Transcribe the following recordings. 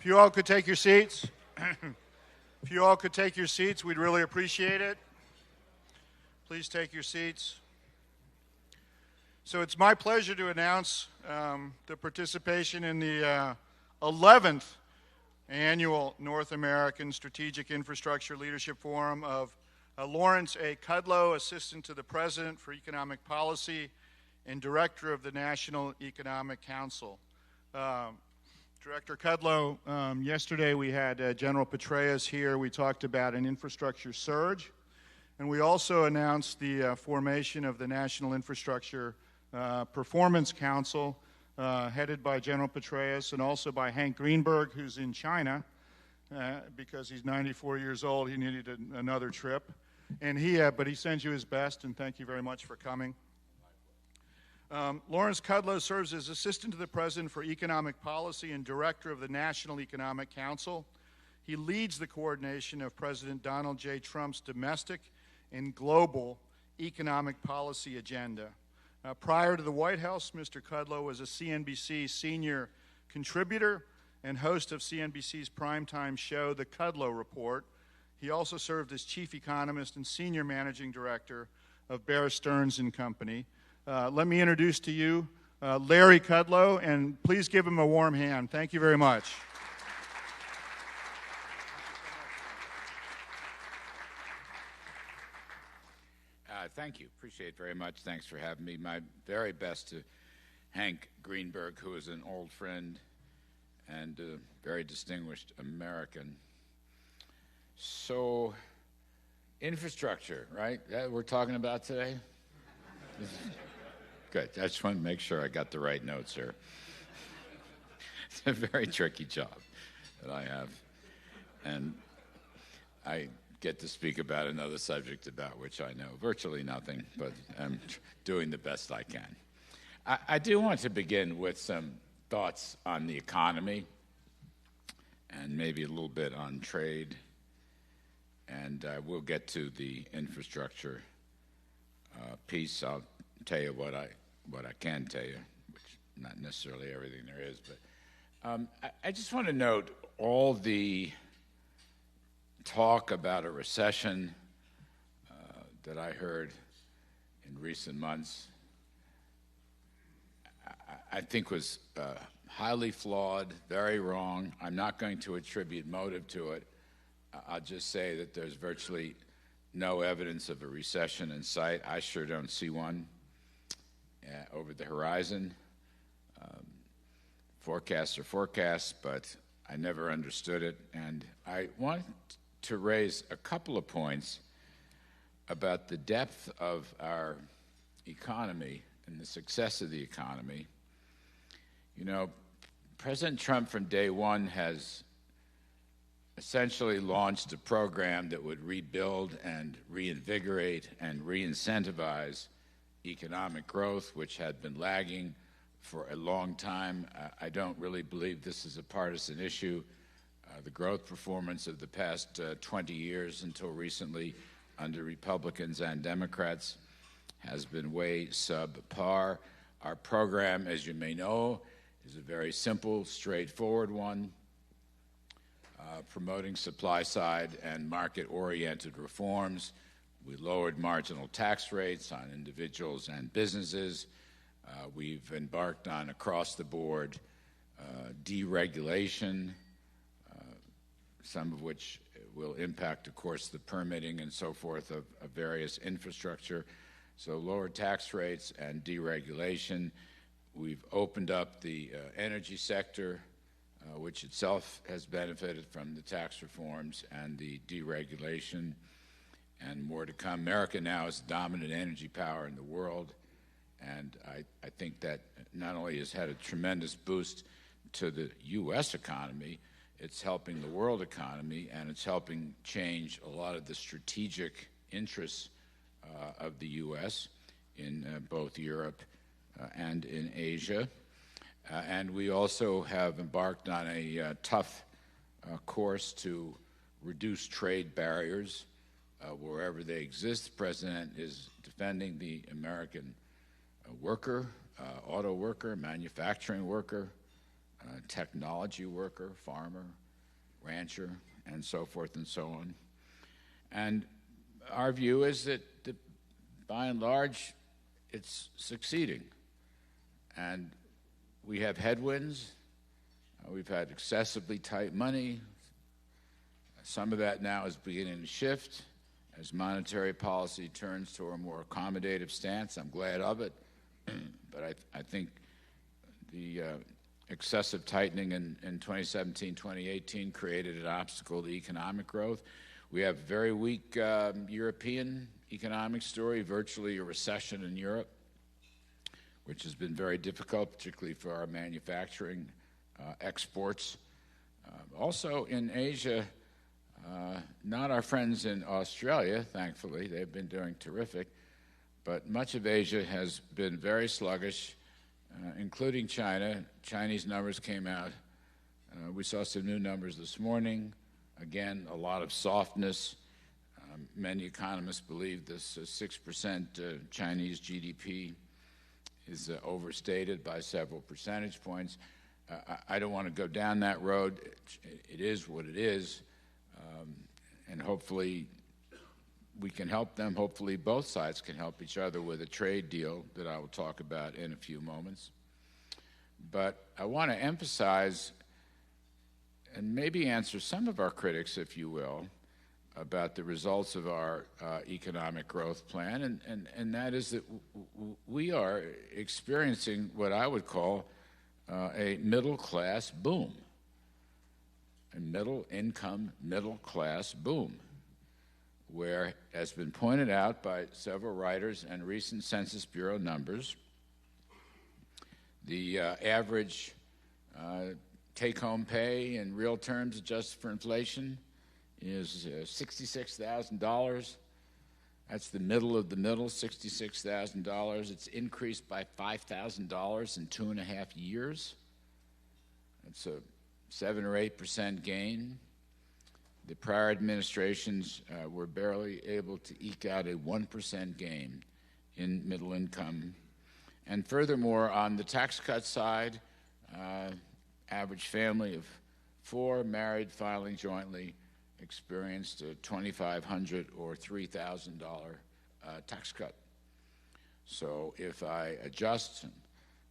If you all could take your seats. If you all could take your seats, we'd really appreciate it. Please take your seats. So it's my pleasure to announce the participation in the 11th Annual North American Strategic Infrastructure Leadership Forum of Lawrence A. Kudlow, Assistant to the President for Economic Policy and Director of the National Economic Council. Director Kudlow, yesterday we had General Petraeus here. We talked about an infrastructure surge, and we also announced the formation of the National Infrastructure Performance Council, headed by General Petraeus and also by Hank Greenberg, who's in China, because he's 94 years old. He needed another trip, and but he sends you his best, and thank you very much for coming. Lawrence Kudlow serves as Assistant to the President for Economic Policy and Director of the National Economic Council. He leads the coordination of President Donald J. Trump's domestic and global economic policy agenda. Prior to the White House, Mr. Kudlow was a CNBC senior contributor and host of CNBC's primetime show, The Kudlow Report. He also served as chief economist and senior managing director of Bear Stearns & Company. Let me introduce to you Larry Kudlow, and please give him a warm hand. Thank you very much. Thank you. Appreciate it very much. Thanks for having me. My very best to Hank Greenberg, who is an old friend and a very distinguished American. So, infrastructure, right? That we're talking about today? Good. I just want to make sure I got the right notes here. It's a very tricky job that I have. And I get to speak about another subject about which I know virtually nothing, but I'm doing the best I can. I do want to begin with some thoughts on the economy and maybe a little bit on trade, and we'll get to the infrastructure piece. I'll tell you what I can tell you, which not necessarily everything there is, but I just want to note all the talk about a recession that I heard in recent months, I think was highly flawed, very wrong. I'm not going to attribute motive to it. I'll just say that there's virtually no evidence of a recession in sight. I sure don't see one over the horizon. Forecasts are forecasts, but I never understood it. And I want to raise a couple of points about the depth of our economy and the success of the economy. You know, President Trump from day one has essentially launched a program that would rebuild and reinvigorate and re-incentivize economic growth, which had been lagging for a long time. I don't really believe this is a partisan issue. The growth performance of the past 20 years until recently under Republicans and Democrats has been way subpar. Our program, as you may know, is a very simple, straightforward one, promoting supply-side and market-oriented reforms. We lowered marginal tax rates on individuals and businesses. We've embarked on across-the-board deregulation, some of which will impact, of course, the permitting and so forth of various infrastructure. So lower tax rates and deregulation. We've opened up the energy sector, which itself has benefited from the tax reforms and the deregulation, and more to come. America now is the dominant energy power in the world, and I think that not only has had a tremendous boost to the U.S. economy, it's helping the world economy, and it's helping change a lot of the strategic interests of the U.S. in both Europe and in Asia. And we also have embarked on a tough course to reduce trade barriers wherever they exist. The President is defending the American worker, auto worker, manufacturing worker, technology worker, farmer, rancher, and so forth and so on. And our view is that by and large, it's succeeding. And we have headwinds. We've had excessively tight money. Some of that now is beginning to shift as monetary policy turns to a more accommodative stance. I'm glad of it. But I think the excessive tightening in 2017, 2018 created an obstacle to economic growth. We have a very weak European economic story, virtually a recession in Europe, which has been very difficult, particularly for our manufacturing exports. Also in Asia, not our friends in Australia, thankfully. They've been doing terrific. But much of Asia has been very sluggish, including China. Chinese numbers came out. We saw some new numbers this morning. Again, a lot of softness. Many economists believe this 6% Chinese GDP is overstated by several percentage points. I don't want to go down that road. It is what it is. And hopefully we can help them. Hopefully both sides can help each other with a trade deal that I will talk about in a few moments. But I want to emphasize and maybe answer some of our critics, if you will, about the results of our economic growth plan, and that is that we are experiencing what I would call a middle-class boom, a middle-income, middle-class boom, where, as has been pointed out by several writers and recent Census Bureau numbers, the average take-home pay in real terms adjusted for inflation is $66,000. That's the middle of the middle, $66,000. It's increased by $5,000 in 2.5 years. That's a 7 or 8% gain. The prior administrations were barely able to eke out a 1% gain in middle income. And furthermore, on the tax cut side, average family of 4 married filing jointly experienced a $2,500 or $3,000 tax cut. So if I adjust,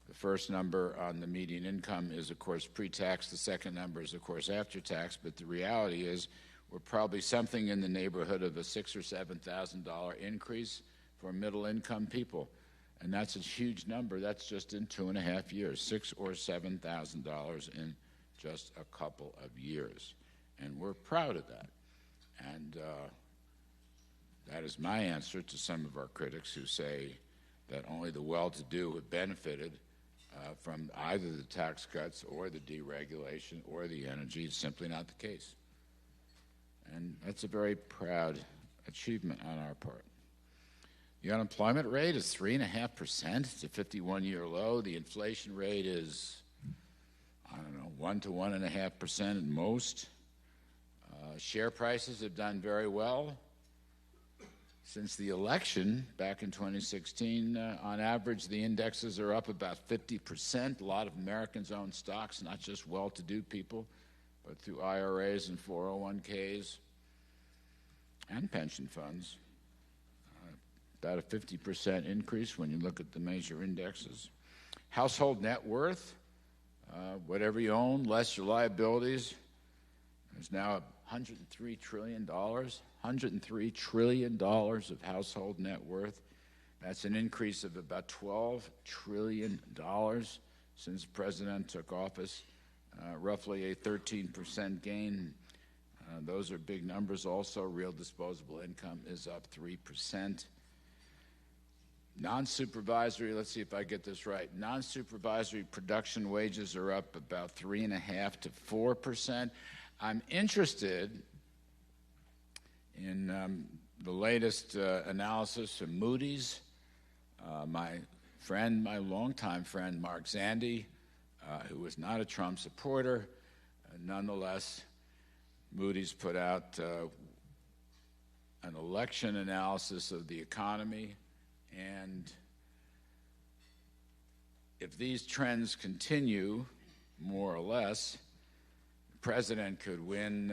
the first number on the median income is, of course, pre-tax. The second number is, of course, after tax. But the reality is we're probably something in the neighborhood of a $6,000 or $7,000 increase for middle-income people. And that's a huge number. That's just in 2.5 years, $6,000 or $7,000 in just a couple of years. And we're proud of that. And that is my answer to some of our critics who say that only the well-to-do have benefited from either the tax cuts or the deregulation or the energy. It's simply not the case. And that's a very proud achievement on our part. The unemployment rate is 3.5%. It's a 51-year low. The inflation rate is, 1 to 1.5% at most. Share prices have done very well. Since the election back in 2016, on average, the indexes are up about 50%. A lot of Americans own stocks, not just well-to-do people, but through IRAs and 401ks and pension funds. About a 50% increase when you look at the major indexes. Household net worth, whatever you own, less your liabilities, there's now $103 trillion. $103 trillion of household net worth. That's an increase of about $12 trillion since the president took office, roughly a 13% gain. Those are big numbers. Also, real disposable income is up 3%. Non-supervisory, let's see if I get this right, non-supervisory production wages are up about 3.5% to 4%. I'm interested in the latest analysis from Moody's. My longtime friend, Mark Zandi, who was not a Trump supporter, nonetheless, Moody's put out an election analysis of the economy, and if these trends continue, more or less, the president could win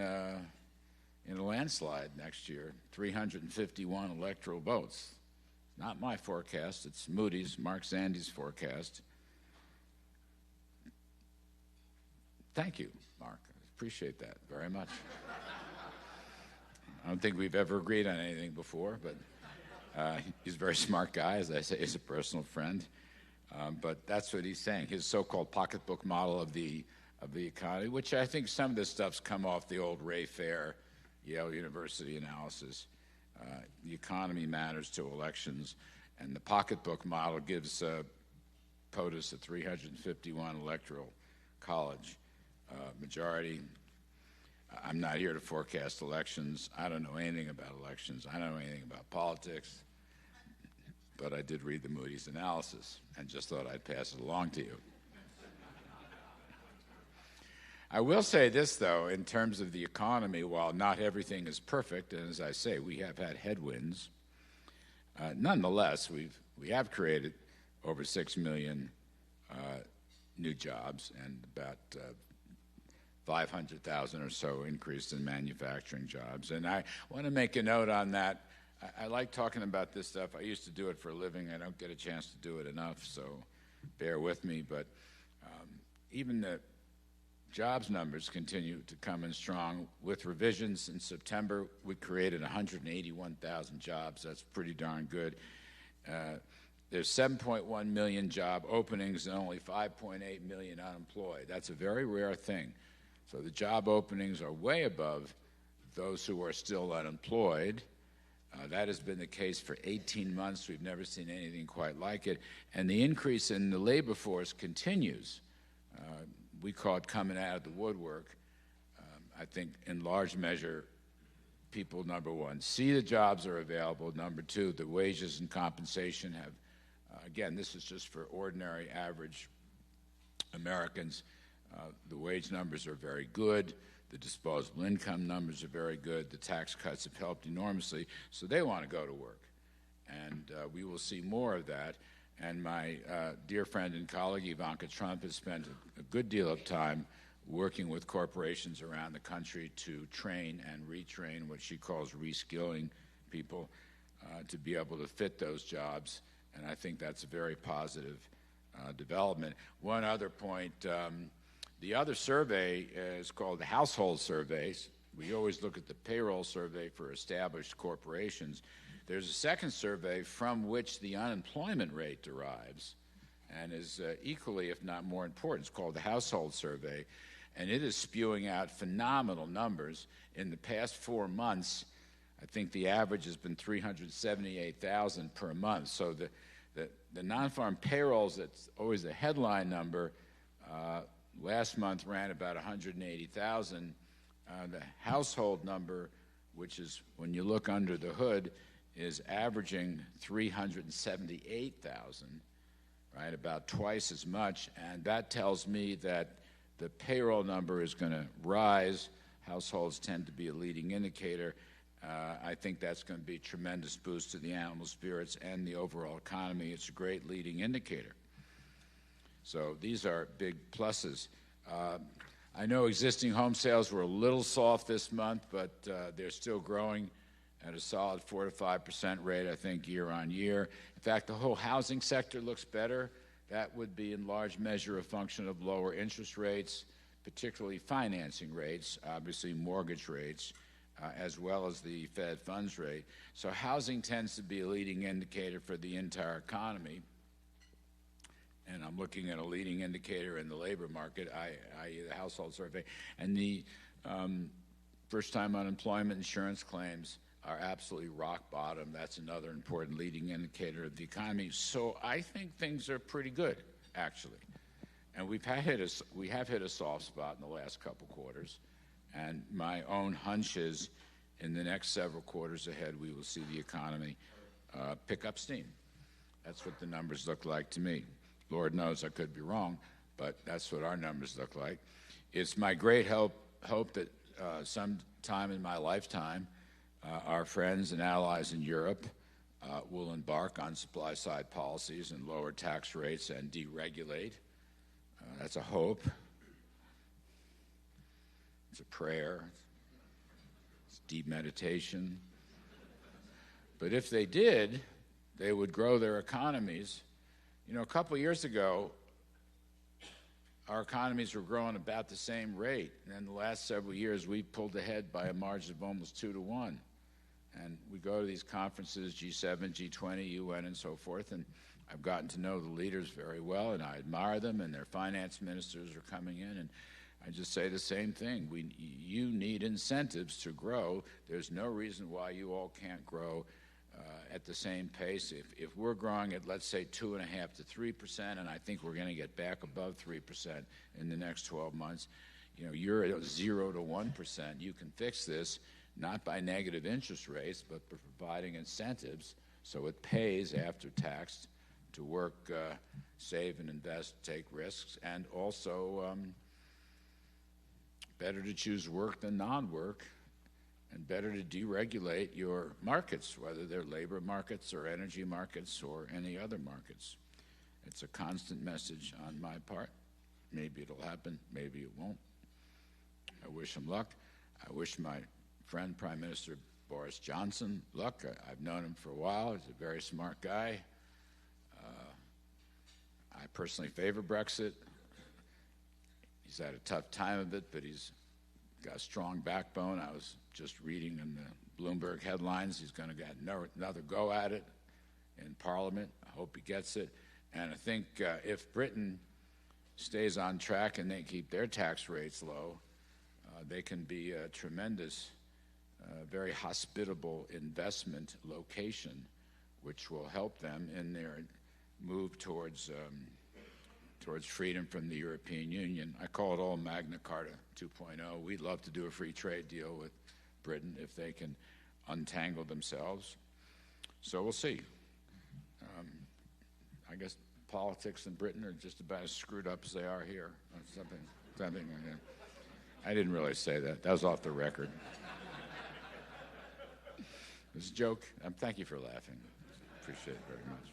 in a landslide next year, 351 electoral votes. Not my forecast, it's Moody's, Mark Zandi's forecast. Thank you, Mark. I appreciate that very much. I don't think we've ever agreed on anything before, but he's a very smart guy, as I say, he's a personal friend. But that's what he's saying, his so-called pocketbook model of the economy, which I think some of this stuff's come off the old Ray Fair, Yale University analysis. The economy matters to elections, and the pocketbook model gives POTUS a 351 electoral college majority. I'm not here to forecast elections. I don't know anything about elections. I don't know anything about politics. But I did read the Moody's analysis and just thought I'd pass it along to you. I will say this, though, in terms of the economy, while not everything is perfect, and as I say, we have had headwinds, nonetheless, we have created over 6 million new jobs and about 500,000 or so increase in manufacturing jobs. And I want to make a note on that. I like talking about this stuff. I used to do it for a living. I don't get a chance to do it enough, so bear with me. But even the jobs numbers continue to come in strong. With revisions in September, we created 181,000 jobs. That's pretty darn good. There's 7.1 million job openings and only 5.8 million unemployed. That's a very rare thing. So the job openings are way above those who are still unemployed. That has been the case for 18 months. We've never seen anything quite like it. And the increase in the labor force continues. We call it coming out of the woodwork. I think in large measure, people, number one, see the jobs are available. Number two, the wages and compensation have, again, this is just for ordinary, average Americans. The wage numbers are very good. The disposable income numbers are very good. The tax cuts have helped enormously. So they want to go to work. And we will see more of that. And my dear friend and colleague, Ivanka Trump, has spent a good deal of time working with corporations around the country to train and retrain what she calls reskilling people to be able to fit those jobs. And I think that's a very positive development. One other point, the other survey is called the household surveys. We always look at the payroll survey for established corporations. There's a second survey from which the unemployment rate derives and is equally, if not more important. It's called the household survey, and it is spewing out phenomenal numbers. In the past 4 months, I think the average has been 378,000 per month. So the non-farm payrolls, that's always a headline number, last month ran about 180,000. The household number, which is when you look under the hood, is averaging 378,000, right, about twice as much. And that tells me that the payroll number is going to rise. Households tend to be a leading indicator. I think that's going to be a tremendous boost to the animal spirits and the overall economy. It's a great leading indicator. So these are big pluses. I know existing home sales were a little soft this month, but they're still growing at a solid 4 to 5% rate, I think, year on year. In fact, the whole housing sector looks better. That would be in large measure a function of lower interest rates, particularly financing rates, obviously mortgage rates, as well as the Fed funds rate. So housing tends to be a leading indicator for the entire economy. And I'm looking at a leading indicator in the labor market, i.e. the household survey. And the first-time unemployment insurance claims are absolutely rock bottom. That's another important leading indicator of the economy. So I think things are pretty good, actually. And we have hit a soft spot in the last couple quarters. And my own hunch is in the next several quarters ahead, we will see the economy pick up steam. That's what the numbers look like to me. Lord knows I could be wrong, but that's what our numbers look like. It's my great hope that sometime in my lifetime, our friends and allies in Europe will embark on supply-side policies and lower tax rates and deregulate. That's a hope. It's a prayer. It's deep meditation. But if they did, they would grow their economies. You know, a couple of years ago, our economies were growing about the same rate. And in the last several years, we pulled ahead by a margin of almost 2 to 1. And we go to these conferences, G7, G20, UN, and so forth, and I've gotten to know the leaders very well, and I admire them, and their finance ministers are coming in, and I just say the same thing. You need incentives to grow. There's no reason why you all can't grow at the same pace. If we're growing at, let's say, 2.5% to 3%, and I think we're going to get back above 3% in the next 12 months, you know, you're at 0 to 1%. You can fix this not by negative interest rates, but by providing incentives so it pays after tax to work, save and invest, take risks, and also better to choose work than non-work, and better to deregulate your markets, whether they're labor markets or energy markets or any other markets. It's a constant message on my part. Maybe it'll happen, maybe it won't. I wish him luck. I wish my friend, Prime Minister Boris Johnson, luck. I've known him for a while. He's a very smart guy. I personally favor Brexit. He's had a tough time of it, but he's got a strong backbone. I was just reading in the Bloomberg headlines he's going to get another go at it in Parliament. I hope he gets it. And I think if Britain stays on track and they keep their tax rates low, they can be a tremendous, very hospitable investment location, which will help them in their move towards freedom from the European Union. I call it all Magna Carta 2.0. We'd love to do a free trade deal with Britain if they can untangle themselves. So we'll see. I guess politics in Britain are just about as screwed up as they are here. Something like that. I didn't really say that. That was off the record. It was a joke. Thank you for laughing. Appreciate it very much.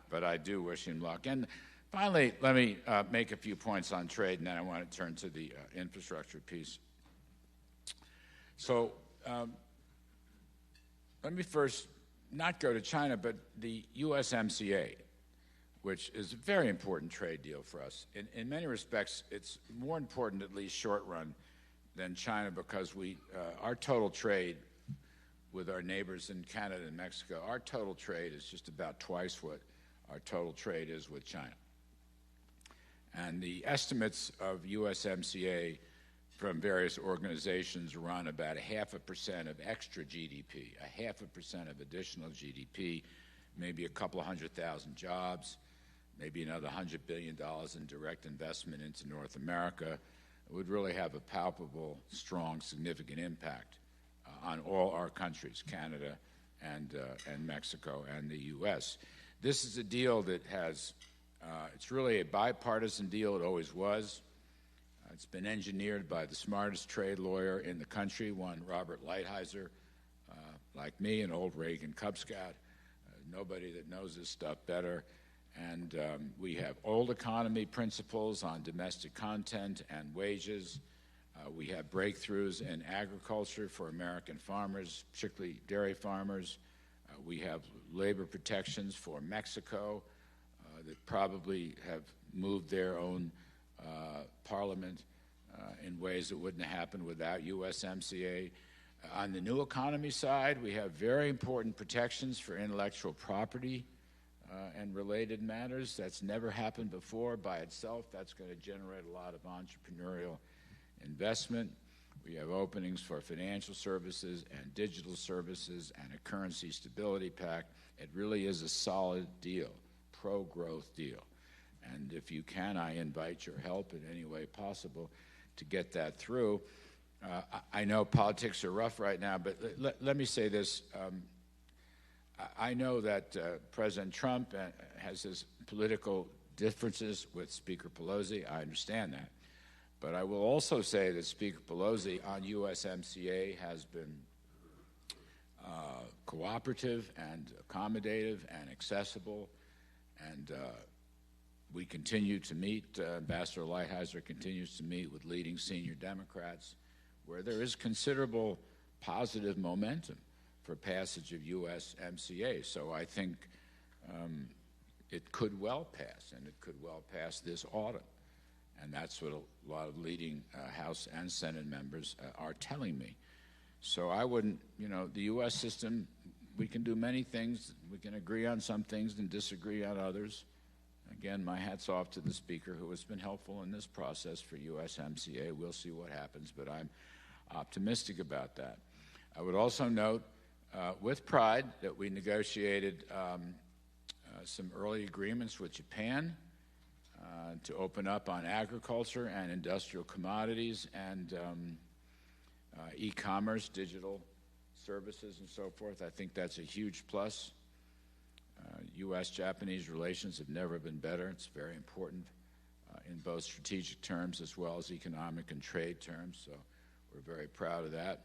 But I do wish him luck. And finally, let me make a few points on trade, and then I want to turn to the infrastructure piece. So let me first not go to China, but the USMCA, which is a very important trade deal for us. In many respects, it's more important, at least short run, than China because our total trade with our neighbors in Canada and Mexico, our total trade is just about twice what our total trade is with China. And the estimates of USMCA from various organizations run about 0.5% of extra GDP, 0.5% of additional GDP, maybe a couple of 100,000 jobs, maybe another $100 billion in direct investment into North America. It would really have a palpable, strong, significant impact on all our countries, Canada and Mexico and the U.S. This is a deal that has, it's really a bipartisan deal. It always was. It's been engineered by the smartest trade lawyer in the country, one Robert Lighthizer, like me, an old Reagan Cub Scout. Nobody that knows this stuff better. And we have old economy principles on domestic content and wages. We have breakthroughs in agriculture for American farmers, particularly dairy farmers. We have labor protections for Mexico that probably have moved their own parliament in ways that wouldn't happen without USMCA. On the new economy side, we have very important protections for intellectual property and related matters. That's never happened before by itself. That's going to generate a lot of entrepreneurial investment. We have openings for financial services and digital services and a currency stability pact. It really is a solid deal, pro-growth deal. And if you can, I invite your help in any way possible to get that through. I know politics are rough right now, but let me say this. I know that President Trump has his political differences with Speaker Pelosi. I understand that. But I will also say that Speaker Pelosi on USMCA has been cooperative and accommodative and accessible. And we continue to meet, Ambassador Lighthizer continues to meet with leading senior Democrats where there is considerable positive momentum for passage of USMCA. So I think it could well pass, and it could well pass this autumn. And that's what a lot of leading House and Senate members are telling me. So I wouldn't, the U.S. system, we can do many things. We can agree on some things and disagree on others. Again, my hat's off to the Speaker, who has been helpful in this process for USMCA. We'll see what happens, but I'm optimistic about that. I would also note with pride that we negotiated some early agreements with Japan to open up on agriculture and industrial commodities and e-commerce, digital services, and so forth. I think that's a huge plus. U.S.-Japanese relations have never been better. It's very important in both strategic terms as well as economic and trade terms, so we're very proud of that.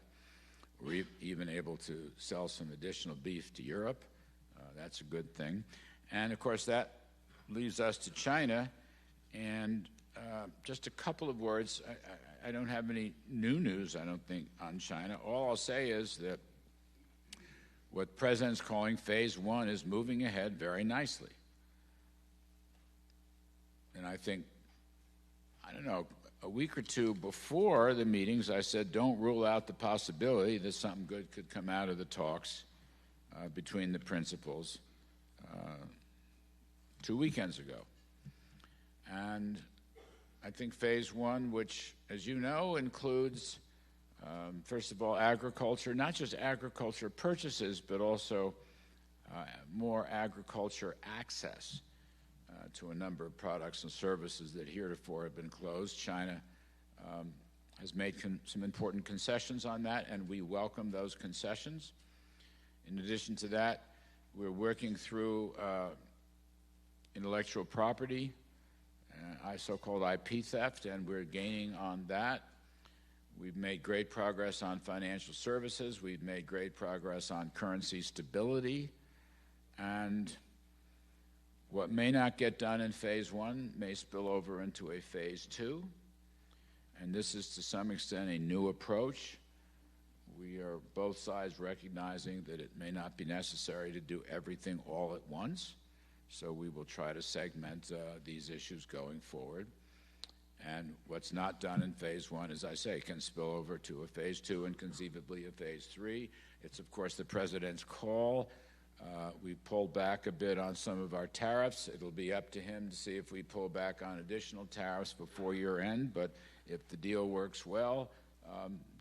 We're even able to sell some additional beef to Europe. That's a good thing. And, of course, that leaves us to China. And just a couple of words. I don't have any new news, I don't think, on China. All I'll say is that what the President's calling Phase 1 is moving ahead very nicely. And I think, a week or two before the meetings, I said, don't rule out the possibility that something good could come out of the talks between the principals 2 weekends ago. And I think Phase 1, which, as you know, includes, first of all, agriculture, not just agriculture purchases, but also more agriculture access to a number of products and services that heretofore have been closed. China has made some important concessions on that, and we welcome those concessions. In addition to that, we're working through intellectual property, so-called IP theft, and we're gaining on that. We've made great progress on financial services. We've made great progress on currency stability. And what may not get done in Phase 1 may spill over into a Phase 2. And this is, to some extent, a new approach. We are both sides recognizing that it may not be necessary to do everything all at once. So we will try to segment these issues going forward. And what's not done in Phase 1, as I say, can spill over to a Phase 2 and conceivably a Phase 3. It's, of course, the President's call. We pulled back a bit on some of our tariffs. It'll be up to him to see if we pull back on additional tariffs before year end. But if the deal works well,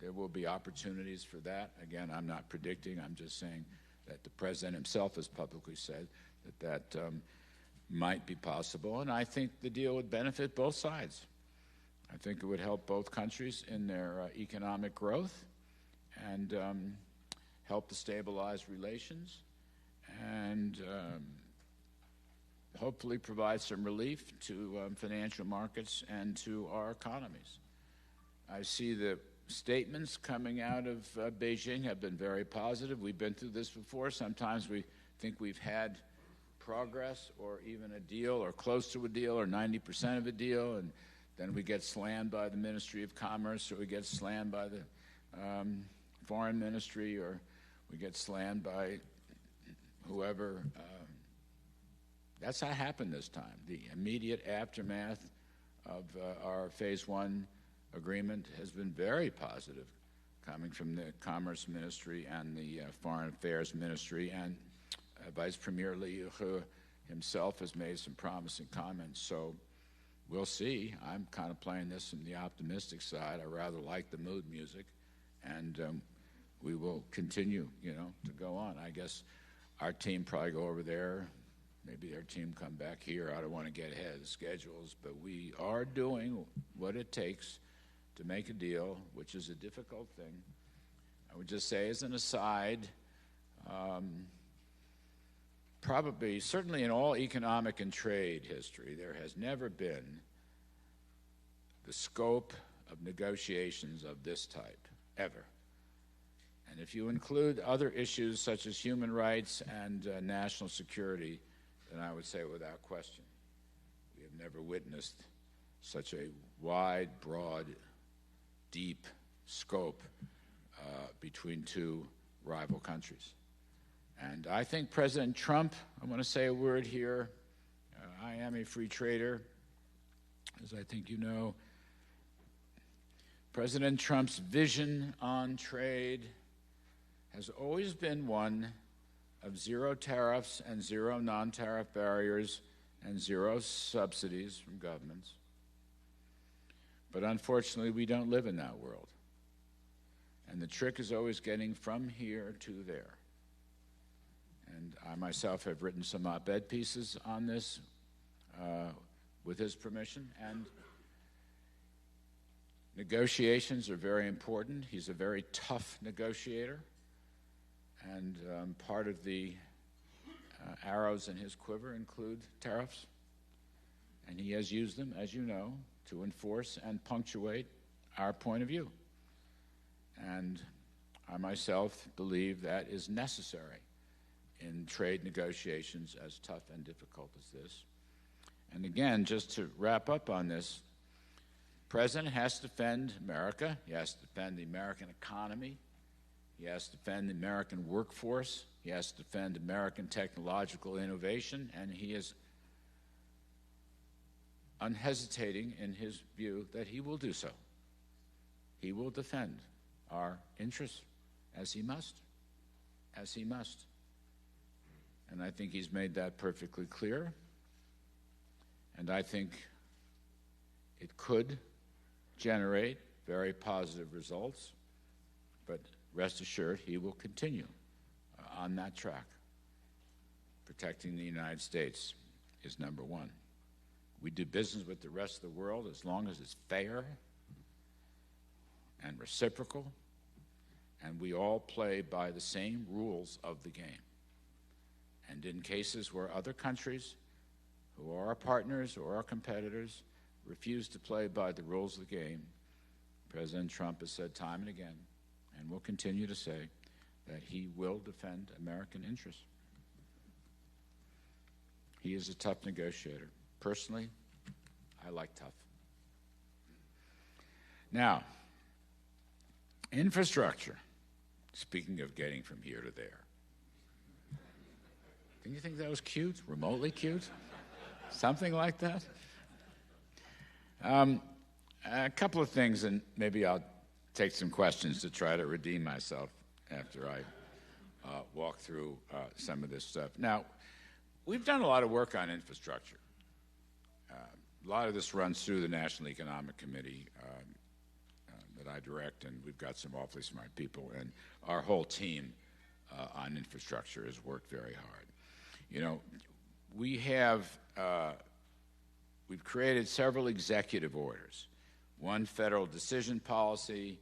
there will be opportunities for that. Again, I'm not predicting. I'm just saying that the President himself has publicly said that might be possible. And I think the deal would benefit both sides. I think it would help both countries in their economic growth and help to stabilize relations and hopefully provide some relief to financial markets and to our economies. I see the statements coming out of Beijing have been very positive. We've been through this before. Sometimes we think we've had progress or even a deal or close to a deal or 90% of a deal, and then we get slammed by the Ministry of Commerce, or we get slammed by the Foreign Ministry, or we get slammed by whoever. That's not happened this time. The immediate aftermath of our Phase 1 agreement has been very positive, coming from the Commerce Ministry and the Foreign Affairs Ministry, and Vice Premier Li himself has made some promising comments. So we'll see. I'm kind of playing this from the optimistic side. I rather like the mood music, and we will continue, to go on. I guess our team probably go over there. Maybe their team come back here. I don't want to get ahead of the schedules, but we are doing what it takes to make a deal, which is a difficult thing. I would just say, as an aside, probably, certainly in all economic and trade history, there has never been the scope of negotiations of this type, ever. And if you include other issues such as human rights and national security, then I would say without question, we have never witnessed such a wide, broad, deep scope between two rival countries. And I think President Trump, I want to say a word here. I am a free trader, as I think you know. President Trump's vision on trade has always been one of zero tariffs and zero non-tariff barriers and zero subsidies from governments. But unfortunately, we don't live in that world. And the trick is always getting from here to there. And I myself have written some op-ed pieces on this with his permission. And negotiations are very important. He's a very tough negotiator. And part of the arrows in his quiver include tariffs. And he has used them, as you know, to enforce and punctuate our point of view. And I myself believe that is necessary in trade negotiations as tough and difficult as this. And again, just to wrap up on this, the President has to defend America. He has to defend the American economy. He has to defend the American workforce. He has to defend American technological innovation. And he is unhesitating in his view that he will do so. He will defend our interests as he must, as he must. And I think he's made that perfectly clear. And I think it could generate very positive results, but rest assured he will continue on that track. Protecting the United States is number one. We do business with the rest of the world as long as it's fair and reciprocal, and we all play by the same rules of the game. And in cases where other countries who are our partners or our competitors refuse to play by the rules of the game, President Trump has said time and again, and will continue to say, that he will defend American interests. He is a tough negotiator. Personally, I like tough. Now, infrastructure. Speaking of getting from here to there. Didn't you think that was cute? Remotely cute? Something like that? A couple of things, and maybe I'll take some questions to try to redeem myself after I walk through some of this stuff. Now, we've done a lot of work on infrastructure. A lot of this runs through the National Economic Committee that I direct, and we've got some awfully smart people, and our whole team on infrastructure has worked very hard. You know, we've created several executive orders. One federal decision policy,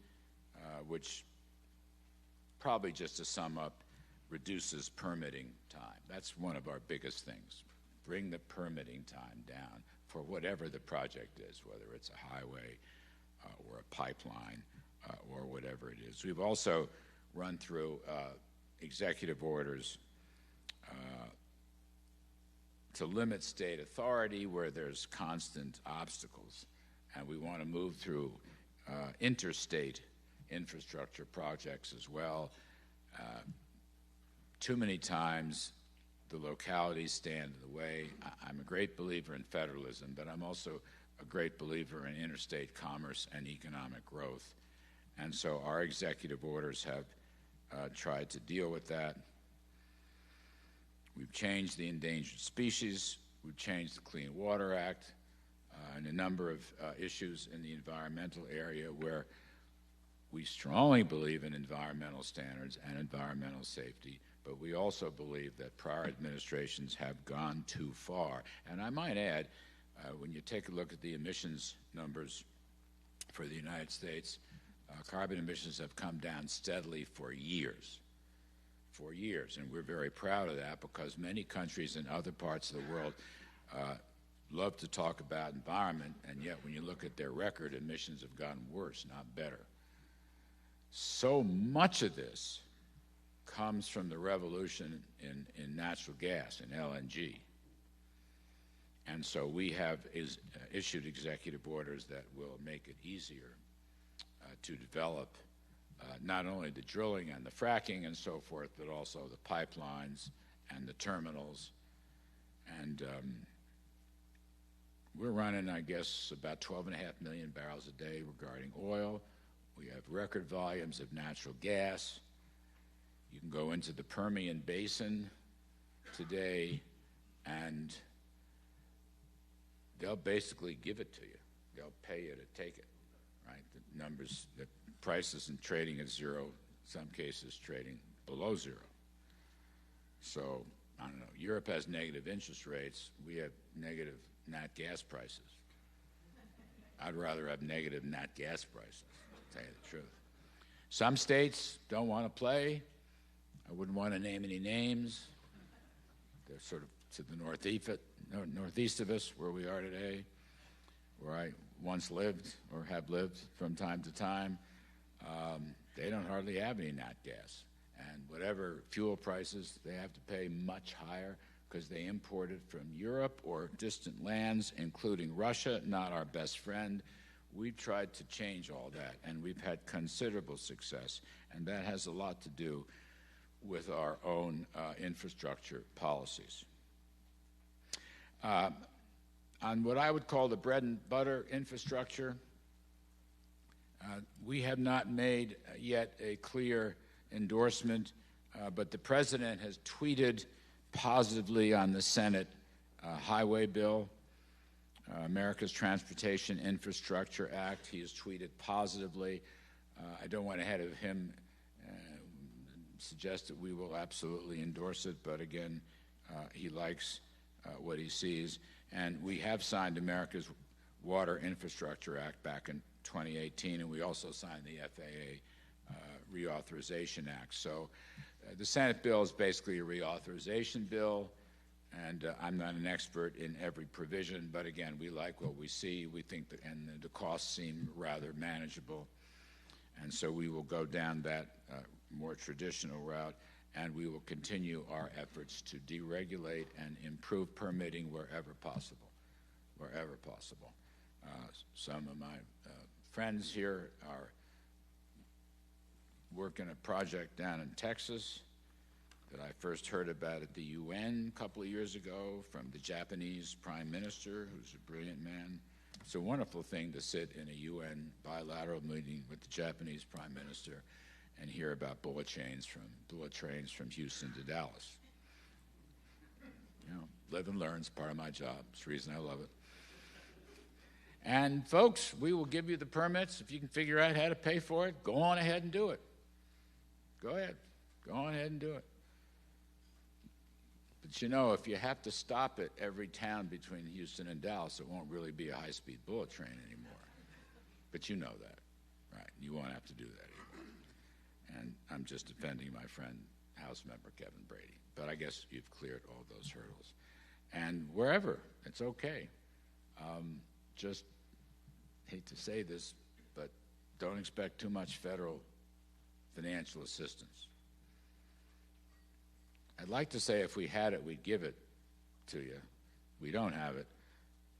which probably just to sum up, reduces permitting time. That's one of our biggest things. Bring the permitting time down for whatever the project is, whether it's a highway or a pipeline or whatever it is. We've also run through executive orders to limit state authority where there's constant obstacles. And we want to move through interstate infrastructure projects as well. Too many times the localities stand in the way. I'm a great believer in federalism, but I'm also a great believer in interstate commerce and economic growth. And so our executive orders have tried to deal with that. We've changed the Endangered Species. We've changed the Clean Water Act and a number of issues in the environmental area where we strongly believe in environmental standards and environmental safety, but we also believe that prior administrations have gone too far. And I might add, when you take a look at the emissions numbers for the United States, carbon emissions have come down steadily for years. And we're very proud of that because many countries in other parts of the world love to talk about environment, and yet when you look at their record, emissions have gotten worse, not better. So much of this comes from the revolution in natural gas, in LNG. And so we have issued executive orders that will make it easier to develop not only the drilling and the fracking and so forth, but also the pipelines and the terminals. And we're running, I guess, about 12.5 million barrels a day regarding oil. We have record volumes of natural gas. You can go into the Permian Basin today, and they'll basically give it to you. They'll pay you to take it, right? The numbers, the prices and trading at zero, some cases trading below zero. So, I don't know, Europe has negative interest rates. We have negative nat gas prices. I'd rather have negative nat gas prices, to tell you the truth. Some states don't want to play. I wouldn't want to name any names. They're sort of to the northeast of us, where we are today, where I once lived or have lived from time to time. They don't hardly have any nat gas. And whatever fuel prices, they have to pay much higher because they import it from Europe or distant lands, including Russia, not our best friend. We've tried to change all that, and we've had considerable success, and that has a lot to do with our own infrastructure policies. On what I would call the bread and butter infrastructure, we have not made yet a clear endorsement, but the President has tweeted positively on the Senate highway bill, America's Transportation Infrastructure Act. He has tweeted positively. I don't want ahead of him suggest that we will absolutely endorse it, but again, he likes what he sees. And we have signed America's Water Infrastructure Act back in 2018, and we also signed the FAA Reauthorization Act. So the Senate bill is basically a reauthorization bill, and I'm not an expert in every provision, but again, we like what we see. We think that, and the costs seem rather manageable, and so we will go down that more traditional route, and we will continue our efforts to deregulate and improve permitting wherever possible, wherever possible. Some of my friends here are working a project down in Texas that I first heard about at the UN a couple of years ago from the Japanese Prime Minister, who's a brilliant man. It's a wonderful thing to sit in a UN bilateral meeting with the Japanese Prime Minister and hear about bullet trains from Houston to Dallas. You know, live and learn is part of my job. It's the reason I love it. And folks, we will give you the permits. If you can figure out how to pay for it, go on ahead and do it. Go ahead. Go on ahead and do it. But you know, if you have to stop at every town between Houston and Dallas, it won't really be a high-speed bullet train anymore. But you know that, right? You won't have to do that anymore. And I'm just defending my friend, House Member Kevin Brady. But I guess you've cleared all those hurdles. And wherever, it's okay. Just hate to say this, but don't expect too much federal financial assistance. I'd like to say if we had it, we'd give it to you. We don't have it,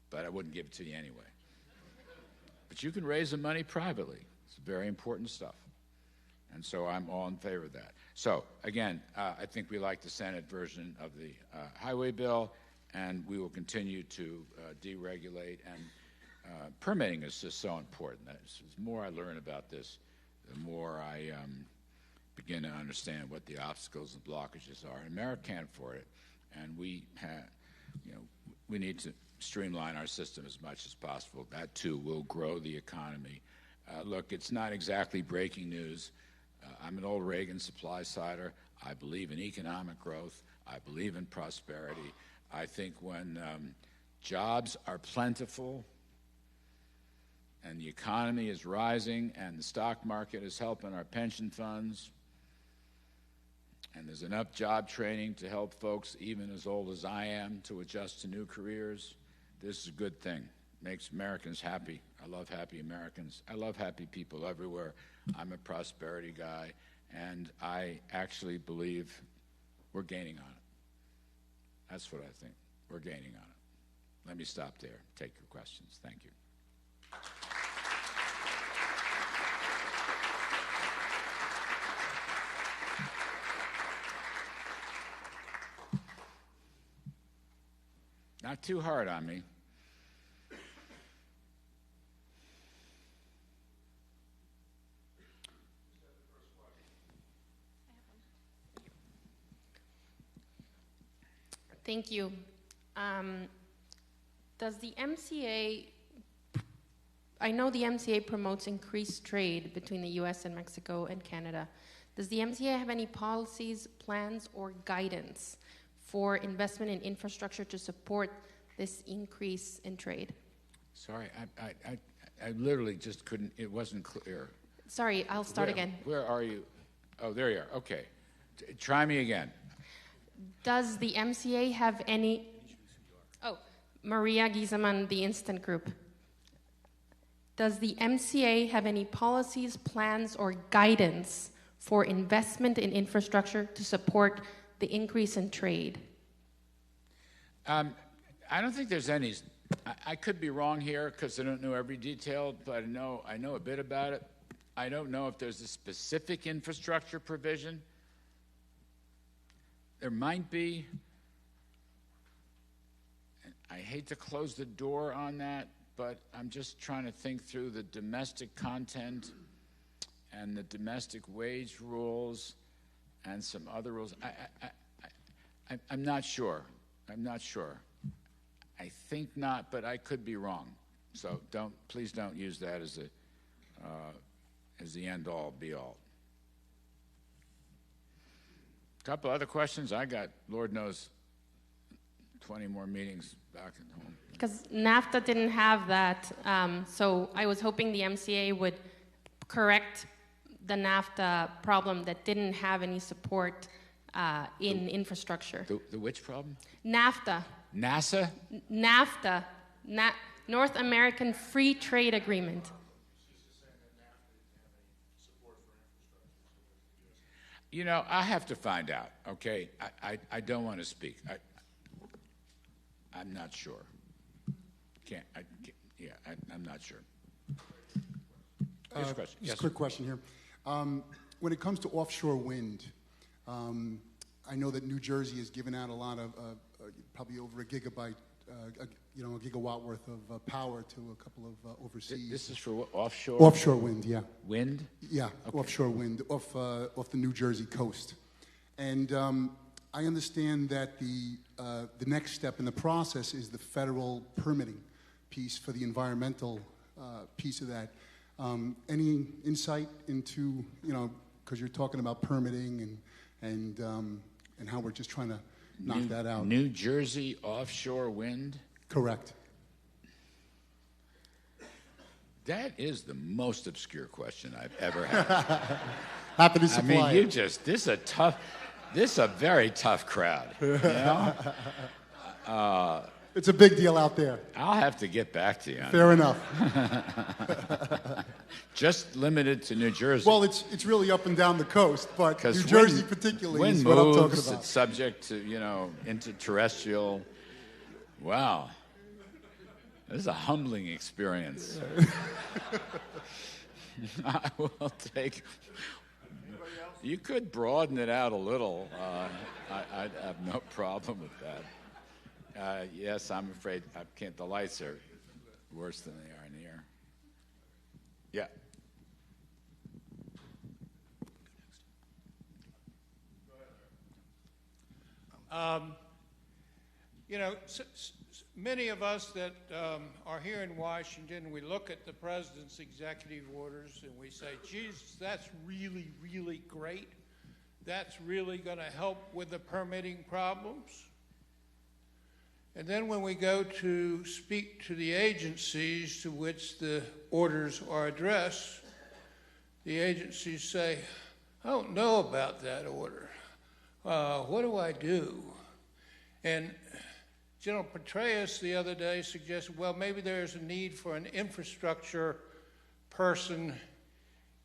but I wouldn't give it to you anyway. But you can raise the money privately. It's very important stuff. And so I'm all in favor of that. So, again, I think we like the Senate version of the highway bill, and we will continue to deregulate. And permitting is just so important. The more I learn about this, the more I begin to understand what the obstacles and blockages are. And America can't afford it, and we need to streamline our system as much as possible. That, too, will grow the economy. Look, it's not exactly breaking news. I'm an old Reagan supply-sider. I believe in economic growth. I believe in prosperity. I think when jobs are plentiful and the economy is rising and the stock market is helping our pension funds and there's enough job training to help folks even as old as I am to adjust to new careers, this is a good thing. Makes Americans happy. I love happy Americans. I love happy people everywhere. I'm a prosperity guy, and I actually believe we're gaining on it. That's what I think. We're gaining on it. Let me stop there. Take your questions. Thank you. Not too hard on me. Thank you. Does the MCA, I know the MCA promotes increased trade between the US and Mexico and Canada. Does the MCA have any policies, plans, or guidance for investment in infrastructure to support this increase in trade? Sorry, I literally just couldn't, it wasn't clear. Sorry, I'll start again. Where are you? Oh, there you are. Okay. Try me again. Does the MCA have any... Oh, Maria Giesemann, the Instant Group. Does the MCA have any policies, plans, or guidance for investment in infrastructure to support the increase in trade? I don't think there's any. I could be wrong here because I don't know every detail, but I know a bit about it. I don't know if there's a specific infrastructure provision. There might be. I hate to close the door on that, but I'm just trying to think through the domestic content and the domestic wage rules and some other rules. I'm not sure. I'm not sure. I think not, but I could be wrong. So please don't use that as the end-all, be-all. A couple other questions. I got, Lord knows, 20 more meetings back at home. Because NAFTA didn't have that, so I was hoping the MCA would correct the NAFTA problem that didn't have any support in infrastructure. The which problem? NAFTA. NASA? NAFTA, North American Free Trade Agreement. You know, I have to find out, okay? I don't want to speak. I'm not sure. I'm not sure. Just a quick question here. When it comes to offshore wind, I know that New Jersey has given out a lot of, probably over a gigawatt worth of power to a couple of overseas. This is for what, offshore? Offshore wind, yeah. Wind? Yeah, okay. Offshore wind off the New Jersey coast. And I understand that the next step in the process is the federal permitting piece for the environmental piece of that. Any insight into, because you're talking about permitting and how we're just trying to knock that out. New Jersey offshore wind? Correct. That is the most obscure question I've ever had. Happy to supply. I mean, this is a very tough crowd. You know? It's a big deal out there. I'll have to get back to you. Fair enough. Just limited to New Jersey. Well, it's really up and down the coast, but New Jersey particularly wind is what I'm talking moves, about. it's subject to, interterrestrial. Wow. This is a humbling experience. I will take... You could broaden it out a little. I'd have no problem with that. Yes, I'm afraid I can't. The lights are worse than they are in here. Yeah. Many of us that are here in Washington, we look at the president's executive orders and we say, geez, that's really, really great. That's really going to help with the permitting problems. And then when we go to speak to the agencies to which the orders are addressed, the agencies say, I don't know about that order. What do I do? And General Petraeus the other day suggested, well, maybe there's a need for an infrastructure person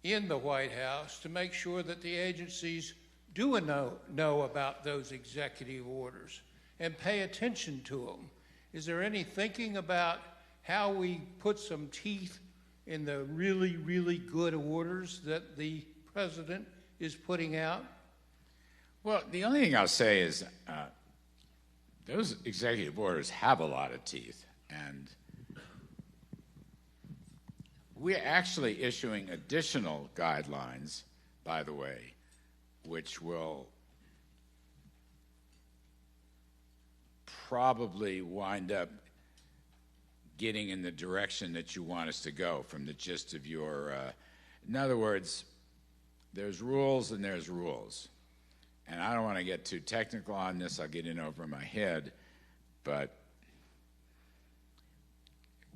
in the White House to make sure that the agencies do know about those executive orders and pay attention to them. Is there any thinking about how we put some teeth in the really, really good orders that the president is putting out? Well, the only thing I'll say is those executive orders have a lot of teeth, and we're actually issuing additional guidelines, by the way, which will probably wind up getting in the direction that you want us to go from the gist of your, in other words, there's rules and there's rules. And I don't want to get too technical on this, I'll get in over my head, but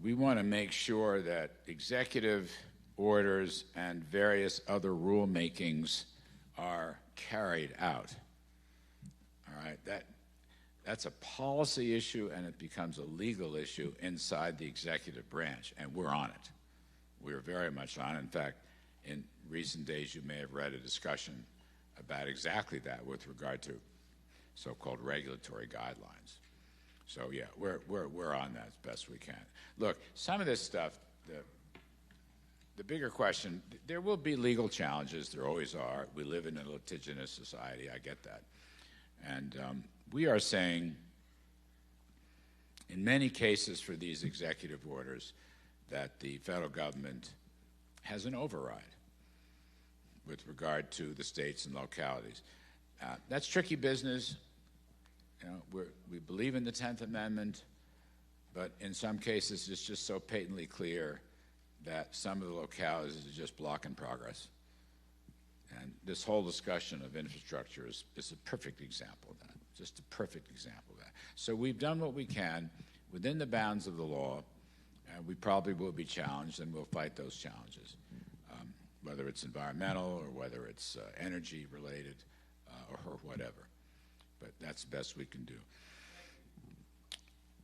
we want to make sure that executive orders and various other rulemakings are carried out. All right, that's a policy issue, and it becomes a legal issue inside the executive branch, and we're on it. We're very much on it. In fact, in recent days, you may have read a discussion about exactly that with regard to so-called regulatory guidelines. So yeah, we're on that as best we can. Look, some of this stuff, the bigger question, there will be legal challenges. There always are. We live in a litigious society. I get that. And we are saying, in many cases for these executive orders, that the federal government has an override with regard to the states and localities. That's tricky business. You know, we believe in the 10th Amendment, but in some cases it's just so patently clear that some of the localities are just blocking progress. And this whole discussion of infrastructure is a perfect example of that, just a perfect example of that. So we've done what we can within the bounds of the law, and we probably will be challenged, and we'll fight those challenges, whether it's environmental or whether it's energy related or whatever. But that's the best we can do.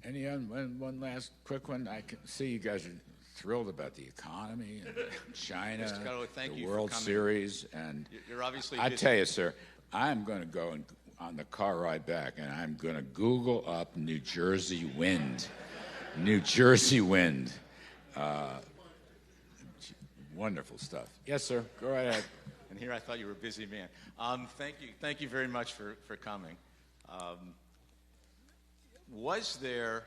Any one last quick one? I can see you guys are thrilled about the economy and China, Mr. Kudlow, thank the you World for coming. Series, and You're obviously I busy. tell you, sir, I'm going to go on the car ride back, and I'm going to Google up New Jersey wind. New Jersey wind. Wonderful stuff. Yes, sir. Go right ahead. And here I thought you were a busy man. Thank you very much for coming. Was there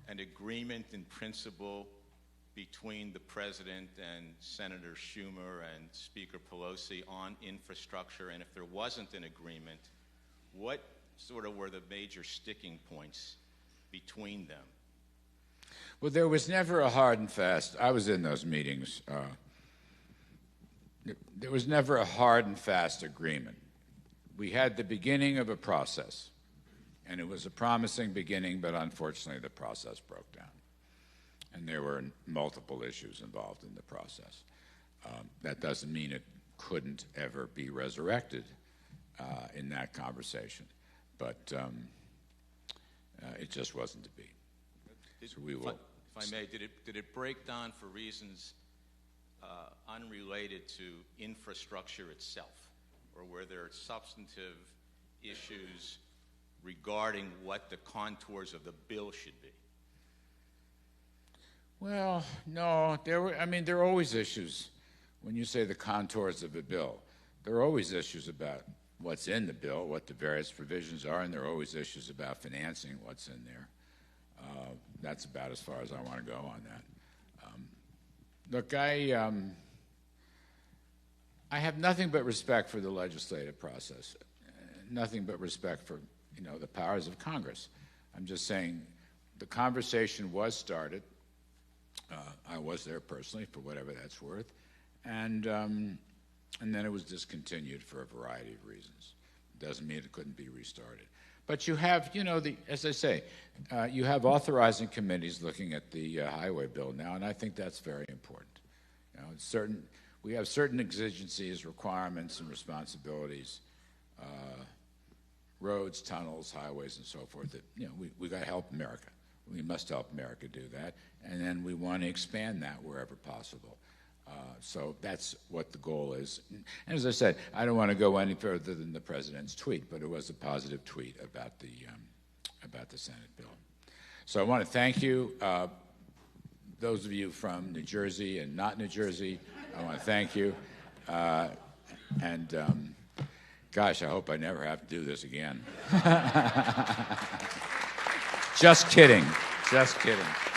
an agreement in principle between the President and Senator Schumer and Speaker Pelosi on infrastructure? And if there wasn't an agreement, what sort of were the major sticking points between them? Well, there was never a hard and fast. I was in those meetings. There was never a hard and fast agreement. We had the beginning of a process, and it was a promising beginning, but unfortunately the process broke down. And there were multiple issues involved in the process. That doesn't mean it couldn't ever be resurrected in that conversation, but it just wasn't to be. So we will. If I may, did it break down for reasons unrelated to infrastructure itself, or were there substantive issues regarding what the contours of the bill should be? Well, no. There are always issues when you say the contours of a bill. There are always issues about what's in the bill, what the various provisions are, and there are always issues about financing what's in there. That's about as far as I want to go on that. Look, I have nothing but respect for the legislative process, nothing but respect for the powers of Congress. I'm just saying the conversation was started. I was there personally, for whatever that's worth, and then it was discontinued for a variety of reasons. It doesn't mean it couldn't be restarted. But you have, as I say, you have authorizing committees looking at the highway bill now, and I think that's very important. We have certain exigencies, requirements, and responsibilities, roads, tunnels, highways, and so forth. That we got to help America. We must help America do that, and then we want to expand that wherever possible. So that's what the goal is. And as I said, I don't want to go any further than the president's tweet, but it was a positive tweet about the Senate bill. So I want to thank you, those of you from New Jersey and not New Jersey. I want to thank you, and gosh, I hope I never have to do this again. Just kidding. Just kidding.